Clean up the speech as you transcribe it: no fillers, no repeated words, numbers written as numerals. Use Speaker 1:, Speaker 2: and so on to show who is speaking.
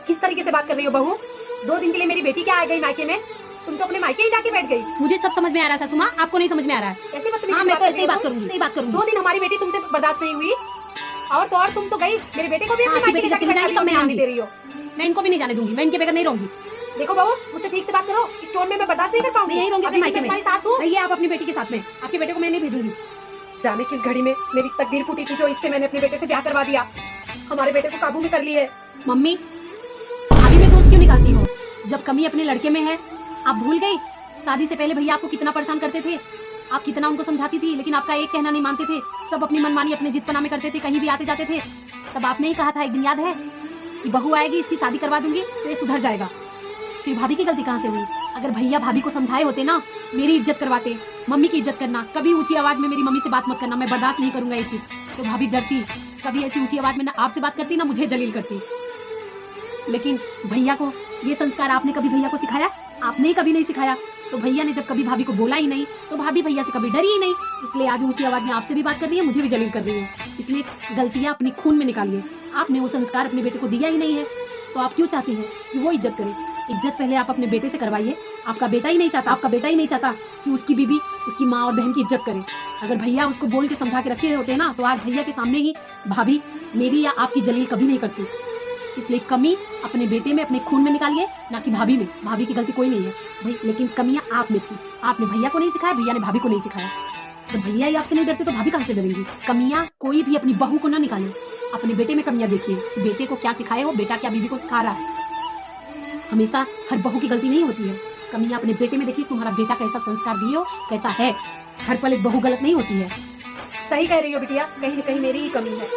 Speaker 1: किस तरीके से बात कर रही हो बहू? 2 दिन के लिए मेरी बेटी क्या आ गई मायके में? तुम तो अपने मायके ही जाके बैठ गई।
Speaker 2: मुझे सब समझ में आ रहा है सासू माँ, आपको नहीं समझ में आ रहा है।
Speaker 1: कैसे बदतमीजी
Speaker 2: हाँ,
Speaker 1: से
Speaker 2: मैं तो ऐसे ही
Speaker 1: कर
Speaker 2: बात
Speaker 1: रही हो
Speaker 2: करूंगी, सही बात करूंगी।
Speaker 1: 2 दिन हमारी बेटी तुमसे बर्दाश्त नहीं हुई और तो और तुम तो गई मेरे बेटे को भी अपने
Speaker 2: आपकी
Speaker 1: मायके
Speaker 2: बेटी
Speaker 1: जाके
Speaker 2: जब चली जाएगी
Speaker 1: बैठा
Speaker 2: तब मैं
Speaker 1: दी,
Speaker 2: आऊंगी।
Speaker 1: दे रही हो।
Speaker 2: मैं इनको भी नहीं जाने दूंगी, मैं इनके बगैर नहीं रहूंगी।
Speaker 1: देखो बहू, मुझसे ठीक से बात करो। इस टोन में मैं बर्दाश्त नहीं कर पाऊंगी।
Speaker 2: मैं यही रहूंगी अपने
Speaker 1: अभी
Speaker 2: मायके
Speaker 1: मैं
Speaker 2: में।
Speaker 1: तुम्हारी सास हूँ।
Speaker 2: रहिए आप अपनी बेटी के साथ में, आपके बेटे को मैं नहीं भेजूंगी।
Speaker 1: जाने किस घड़ी में मेरी तकदीर फूटी थी जो इससे मैंने अपने बेटे से ब्याह करवा दिया। हमारे बेटे को काबू में कर ली है।
Speaker 2: मम्मी, भाभी में दोस्त क्यों निकालती हो? जब कमी अपने लड़के में है। आप भूल गई शादी से पहले भैया आपको कितना परेशान करते थे, आप कितना उनको समझाती थी, लेकिन आपका एक कहना नहीं मानते थे। सब अपनी मनमानी अपने जिद पना में करते थे, कहीं भी आते जाते थे। तब आपने ही कहा था एक दिन, याद है, कि बहू आएगी इसकी शादी करवा दूंगी तो ये सुधर जाएगा। फिर भाभी की गलती कहाँ से हुई? अगर भैया भाभी को समझाए होते ना, मेरी इज्जत करवाते। मम्मी की इज्जत करना, कभी ऊंची आवाज में मेरी मम्मी से बात मत करना, मैं बर्दाश्त नहीं करूंगा ये चीज। तो भाभी डरती, कभी ऐसी ऊंची आवाज में ना आपसे बात करती ना मुझे जलील करती। लेकिन भैया को ये संस्कार आपने कभी भैया को सिखाया? आपने ही कभी नहीं सिखाया। तो भैया ने जब कभी भाभी को बोला ही नहीं, तो भाभी भैया से कभी डरी ही नहीं। इसलिए आज ऊंची आवाज में आपसे भी बात कर रही है, मुझे भी जलील कर रही है। इसलिए गलतियां अपनी खून में निकालिए। आपने वो संस्कार अपने बेटे को दिया ही नहीं है, तो आप क्यों चाहती हैं कि वो इज्जत करे? इज्जत पहले आप अपने बेटे से करवाइए। आपका बेटा ही नहीं चाहता कि उसकी बीबी उसकी माँ और बहन की इज्जत करे। अगर भैया उसको बोल के समझा के रखे होते ना, तो आज भैया के सामने ही भाभी मेरी या आपकी जलील कभी नहीं करती। इसलिए कमी अपने बेटे में, अपने खून में निकालिए, ना कि भाभी में। भाभी की गलती कोई नहीं है भाई, लेकिन कमियां आप में थी। आपने भैया को नहीं सिखाया, भैया ने भाभी को नहीं सिखाया। जब भैया ही आपसे नहीं डरते तो भाभी कहाँ से डरेंगी? कमियां कोई भी अपनी बहू को ना निकाले, अपने बेटे में कमियां देखिए कि बेटे को क्या सिखाए हो, बेटा क्या बीबी को सिखा रहा है। हमेशा हर बहू की गलती नहीं होती है। कमियां अपने बेटे में देखिए, तुम्हारा बेटा कैसा संस्कार दिए हो, कैसा है। हर पल एक बहू गलत नहीं होती है।
Speaker 1: सही कह रही हो बिटिया, कहीं न कहीं मेरी ही कमी है।